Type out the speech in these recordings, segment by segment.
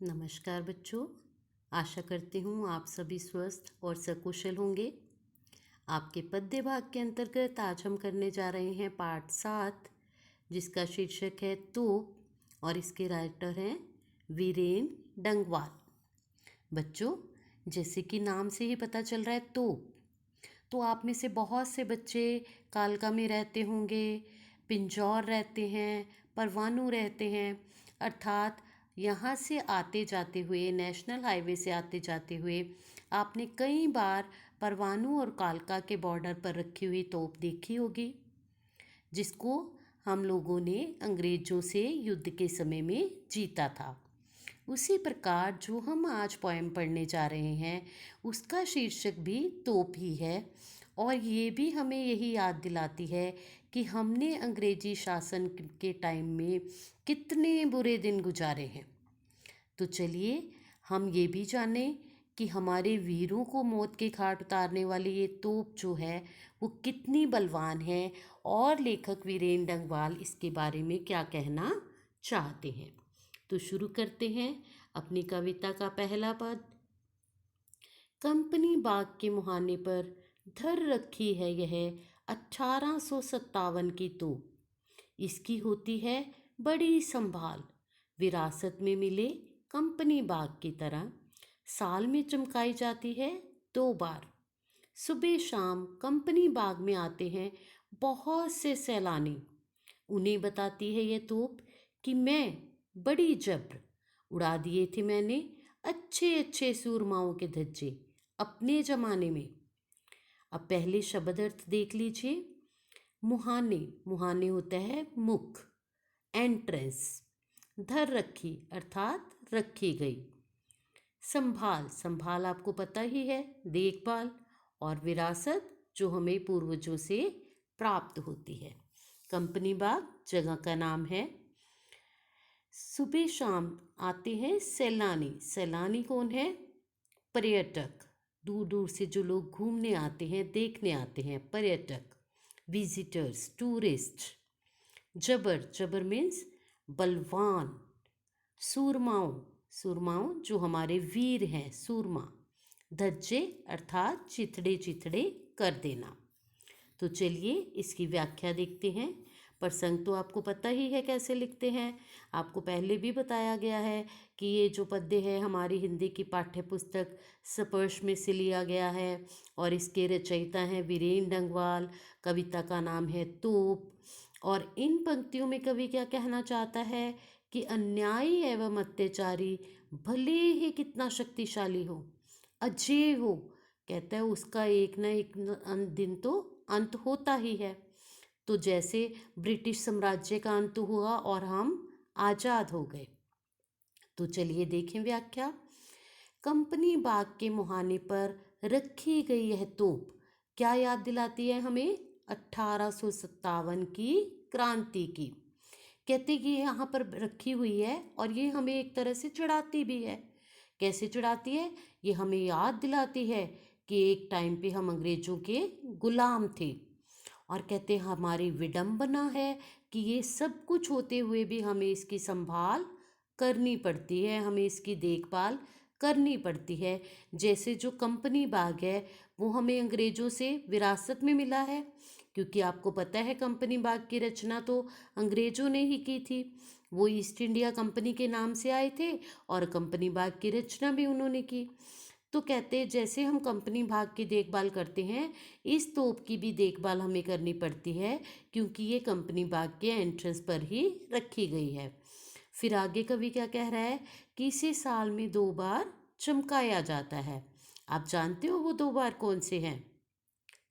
नमस्कार बच्चों। आशा करती हूँ आप सभी स्वस्थ और सकुशल होंगे। आपके पद्य भाग के अंतर्गत आज हम करने जा रहे हैं पाठ 7, जिसका शीर्षक है तोप और इसके राइटर हैं वीरेन डंगवाल। बच्चों, जैसे कि नाम से ही पता चल रहा है तोप, तो आप में से बहुत से बच्चे कालका में रहते होंगे, पिंजौर रहते हैं, परवाणू रहते हैं। अर्थात यहाँ से आते जाते हुए, नेशनल हाईवे से आते जाते हुए आपने कई बार परवाणू और कालका के बॉर्डर पर रखी हुई तोप देखी होगी, जिसको हम लोगों ने अंग्रेज़ों से युद्ध के समय में जीता था। उसी प्रकार जो हम आज पोएम पढ़ने जा रहे हैं उसका शीर्षक भी तोप ही है, और ये भी हमें यही याद दिलाती है कि हमने अंग्रेजी शासन के टाइम में कितने बुरे दिन गुजारे हैं। तो चलिए हम ये भी जानें कि हमारे वीरों को मौत के घाट उतारने वाली ये तोप जो है वो कितनी बलवान है, और लेखक वीरेन डंगवाल इसके बारे में क्या कहना चाहते हैं। तो शुरू करते हैं अपनी कविता का पहला पद। कंपनी बाग के मुहाने पर धर रखी है यह 1857 की तोप। इसकी होती है बड़ी संभाल, विरासत में मिले कंपनी बाग की तरह। साल में चमकाई जाती है 2 बार। सुबह शाम कंपनी बाग में आते हैं बहुत से सैलानी। उन्हें बताती है यह तोप कि मैं बड़ी जब्र उड़ा दिए थे मैंने अच्छे अच्छे सूरमाओं के धज्जे अपने ज़माने में। अब पहले शब्द अर्थ देख लीजिए। मुहाने, मुहाने होता है मुख, एंट्रेंस। धर रखी अर्थात रखी गई। संभाल, संभाल आपको पता ही है, देखभाल। और विरासत जो हमें पूर्वजों से प्राप्त होती है। कंपनी बाग जगह का नाम है। सुबह शाम आते हैं सैलानी। सैलानी कौन है? पर्यटक, दूर दूर से जो लोग घूमने आते हैं, देखने आते हैं, पर्यटक, विजिटर्स, टूरिस्ट। जबर, जबर मीन्स बलवान। सूरमाओं, सूरमाओं जो हमारे वीर हैं, सूरमा। धज्जे अर्थात चिथड़े चिथड़े कर देना। तो चलिए इसकी व्याख्या देखते हैं। प्रसंग तो आपको पता ही है कैसे लिखते हैं, आपको पहले भी बताया गया है कि ये जो पद्य है हमारी हिंदी की पाठ्य पुस्तक स्पर्श में से लिया गया है, और इसके रचयिता हैं वीरेन डंगवाल। कविता का नाम है तोप। और इन पंक्तियों में कवि क्या कहना चाहता है कि अन्यायी एवं अत्याचारी भले ही कितना शक्तिशाली हो, अजेय हो, कहता है उसका एक ना एक दिन तो अंत होता ही है। तो जैसे ब्रिटिश साम्राज्य का अंत हुआ और हम आज़ाद हो गए। तो चलिए देखें व्याख्या। कंपनी बाग के मुहाने पर रखी गई यह तोप क्या याद दिलाती है हमें? 1857 की क्रांति की। कहते कि यहाँ पर रखी हुई है और ये हमें एक तरह से चिढ़ाती भी है। कैसे चिढ़ाती है? ये हमें याद दिलाती है कि एक टाइम पे हम अंग्रेज़ों के गुलाम थे, और कहते हमारी विडंबना है कि ये सब कुछ होते हुए भी हमें इसकी संभाल करनी पड़ती है, हमें इसकी देखभाल करनी पड़ती है। जैसे जो कंपनी बाग है वो हमें अंग्रेज़ों से विरासत में मिला है, क्योंकि आपको पता है कंपनी बाग की रचना तो अंग्रेज़ों ने ही की थी। वो ईस्ट इंडिया कंपनी के नाम से आए थे और कंपनी बाग की रचना भी उन्होंने की। तो कहते हैं जैसे हम कंपनी बाग की देखभाल करते हैं, इस तोप की भी देखभाल हमें करनी पड़ती है, क्योंकि ये कंपनी बाग के एंट्रेंस पर ही रखी गई है। फिर आगे कवि क्या कह रहा है कि इसे साल में 2 बार चमकाया जाता है। आप जानते हो वो 2 बार कौन से हैं?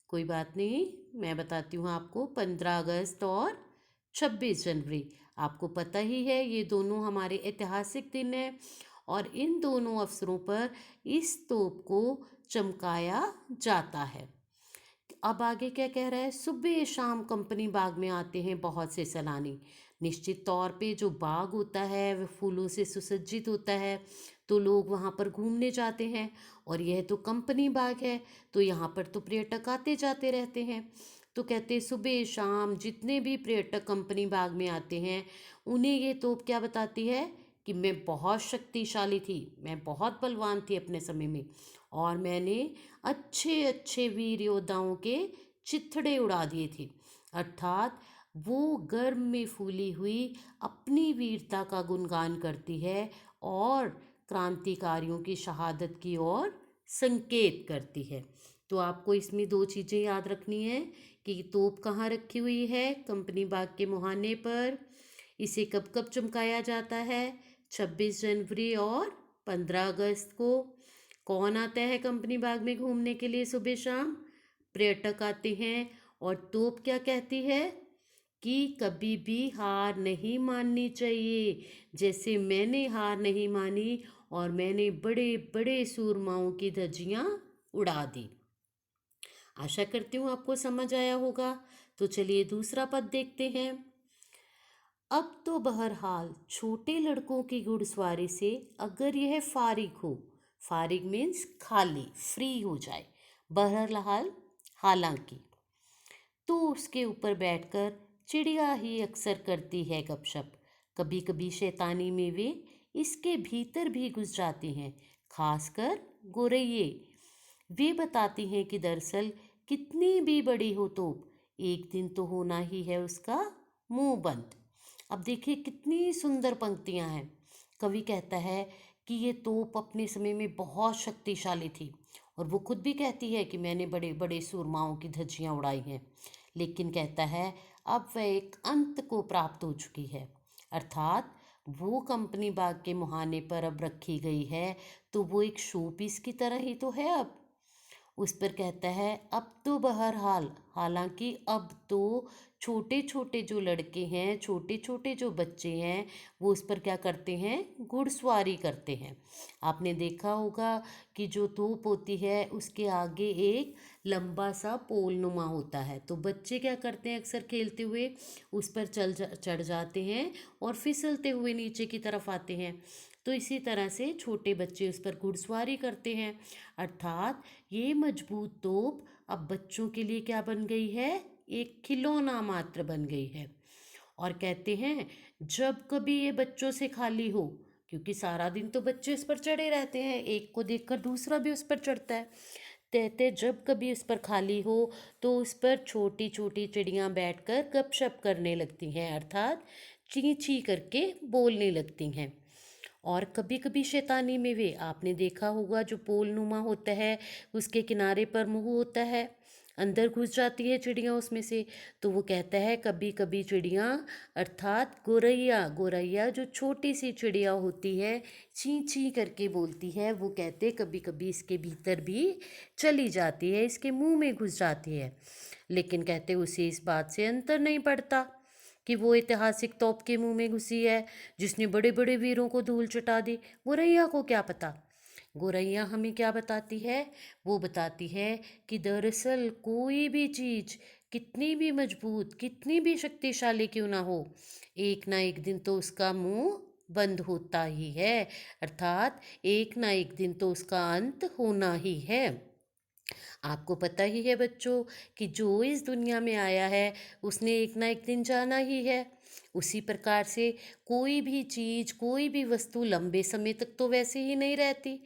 कोई बात नहीं, मैं बताती हूँ आपको। 15 अगस्त और 26 जनवरी। आपको पता ही है ये दोनों हमारे ऐतिहासिक दिन हैं, और इन दोनों अवसरों पर इस तोप को चमकाया जाता है। अब आगे क्या कह रहा है? सुबह शाम कंपनी बाग में आते हैं बहुत से सैलानी। निश्चित तौर पे जो बाग होता है वह फूलों से सुसज्जित होता है, तो लोग वहाँ पर घूमने जाते हैं, और यह तो कंपनी बाग है तो यहाँ पर तो पर्यटक आते जाते रहते हैं। तो कहते हैं सुबह शाम जितने भी पर्यटक कंपनी बाग में आते हैं उन्हें ये तोप क्या बताती है कि मैं बहुत शक्तिशाली थी, मैं बहुत बलवान थी अपने समय में, और मैंने अच्छे अच्छे वीर योद्धाओं के चिथड़े उड़ा दिए थे। अर्थात वो गर्व में फूली हुई अपनी वीरता का गुणगान करती है और क्रांतिकारियों की शहादत की ओर संकेत करती है। तो आपको इसमें दो चीज़ें याद रखनी है कि तोप कहाँ रखी हुई है, कंपनी बाग के मुहाने पर। इसे कब कब चमकाया जाता है, 26 जनवरी और 15 अगस्त को। कौन आता है कंपनी बाग में घूमने के लिए सुबह शाम? पर्यटक आते हैं। और तोप क्या कहती है कि कभी भी हार नहीं माननी चाहिए, जैसे मैंने हार नहीं मानी और मैंने बड़े बड़े सूरमाओं की धज्जियां उड़ा दी। आशा करती हूँ आपको समझ आया होगा। तो चलिए दूसरा पद देखते हैं। अब तो बहरहाल छोटे लड़कों की घुड़सवारी से अगर यह फारिग हो, फारिग मीन्स खाली, फ्री हो जाए, बहरहाल हालांकि, तो उसके ऊपर बैठकर चिड़िया ही अक्सर करती है गपशप। कभी कभी शैतानी में वे इसके भीतर भी घुस जाती हैं, खासकर गोरैये। वे बताती हैं कि दरअसल कितनी भी बड़ी हो तोप, एक दिन तो होना ही है उसका मुंह बंद। अब देखिए कितनी सुंदर पंक्तियां हैं। कवि कहता है कि ये तोप अपने समय में बहुत शक्तिशाली थी, और वो खुद भी कहती है कि मैंने बड़े बड़े सूरमाओं की धज्जियां उड़ाई हैं। लेकिन कहता है अब वह एक अंत को प्राप्त हो चुकी है, अर्थात वो कंपनी बाग के मुहाने पर अब रखी गई है, तो वो एक शो पीस की तरह ही तो है अब। उस पर कहता है अब तो बहरहाल, हालांकि अब तो छोटे छोटे जो लड़के हैं, छोटे छोटे जो बच्चे हैं, वो उस पर क्या करते हैं, घुड़सवारी करते हैं। आपने देखा होगा कि जो तोप होती है उसके आगे एक लंबा सा पोल नुमा होता है, तो बच्चे क्या करते हैं, अक्सर खेलते हुए उस पर चढ़ जाते हैं और फिसलते हुए नीचे की तरफ आते हैं। तो इसी तरह से छोटे बच्चे उस पर घुड़सवारी करते हैं। अर्थात ये मजबूत तोप अब बच्चों के लिए क्या बन गई है, एक खिलौना मात्र बन गई है। और कहते हैं जब कभी ये बच्चों से खाली हो, क्योंकि सारा दिन तो बच्चे उस पर चढ़े रहते हैं, एक को देखकर दूसरा भी उस पर चढ़ता है, कहते जब कभी उस पर खाली हो तो उस पर छोटी छोटी चिड़ियां बैठकर गपशप करने लगती हैं, अर्थात ची ची करके बोलने लगती हैं। और कभी कभी शैतानी में वे, आपने देखा होगा जो पोल नुमा होता है उसके किनारे पर मुंह होता है, अंदर घुस जाती है चिड़िया उसमें से। तो वो कहता है कभी कभी चिड़िया, अर्थात गोरैया, गोरैया जो छोटी सी चिड़िया होती है, ची ची करके बोलती है, वो कहते कभी कभी इसके भीतर भी चली जाती है, इसके मुंह में घुस जाती है। लेकिन कहते उसे इस बात से अंतर नहीं पड़ता कि वो ऐतिहासिक तोप के मुंह में घुसी है जिसने बड़े बड़े वीरों को धूल चटा दी। गोरैया को क्या पता। गोरैया हमें क्या बताती है, वो बताती है कि दरअसल कोई भी चीज कितनी भी मजबूत, कितनी भी शक्तिशाली क्यों ना हो, एक ना एक दिन तो उसका मुंह बंद होता ही है, अर्थात एक ना एक दिन तो उसका अंत होना ही है। आपको पता ही है बच्चों कि जो इस दुनिया में आया है उसने एक ना एक दिन जाना ही है। उसी प्रकार से कोई भी चीज, कोई भी वस्तु लंबे समय तक तो वैसे ही नहीं रहती,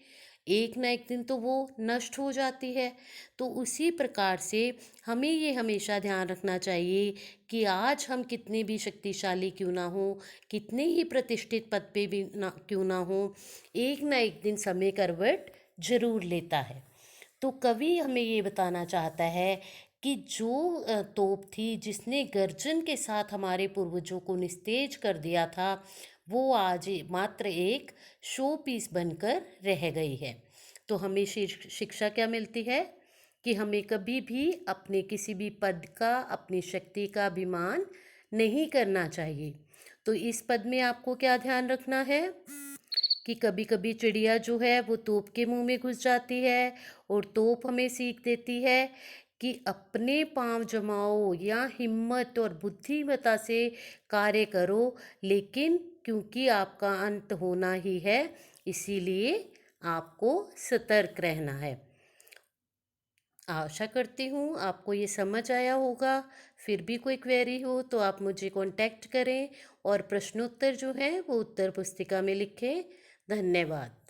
एक ना एक दिन तो वो नष्ट हो जाती है। तो उसी प्रकार से हमें ये हमेशा ध्यान रखना चाहिए कि आज हम कितने भी शक्तिशाली क्यों ना हो, कितने ही प्रतिष्ठित पद पे भी ना क्यों ना हो, एक ना एक दिन समय करवट जरूर लेता है। तो कवि हमें ये बताना चाहता है कि जो तोप थी जिसने गर्जन के साथ हमारे पूर्वजों को निस्तेज कर दिया था, वो आज मात्र एक शो पीस बनकर रह गई है। तो हमें शिक्षा क्या मिलती है कि हमें कभी भी अपने किसी भी पद का, अपनी शक्ति का अभिमान नहीं करना चाहिए। तो इस पद में आपको क्या ध्यान रखना है कि कभी कभी चिड़िया जो है वो तोप के मुंह में घुस जाती है, और तोप हमें सीख देती है कि अपने पांव जमाओ या हिम्मत और बुद्धिमत्ता से कार्य करो, लेकिन क्योंकि आपका अंत होना ही है, इसीलिए आपको सतर्क रहना है। आशा करती हूँ आपको ये समझ आया होगा। फिर भी कोई क्वेरी हो तो आप मुझे कॉन्टैक्ट करें और प्रश्नोत्तर जो है वो उत्तर पुस्तिका में लिखें। धन्यवाद।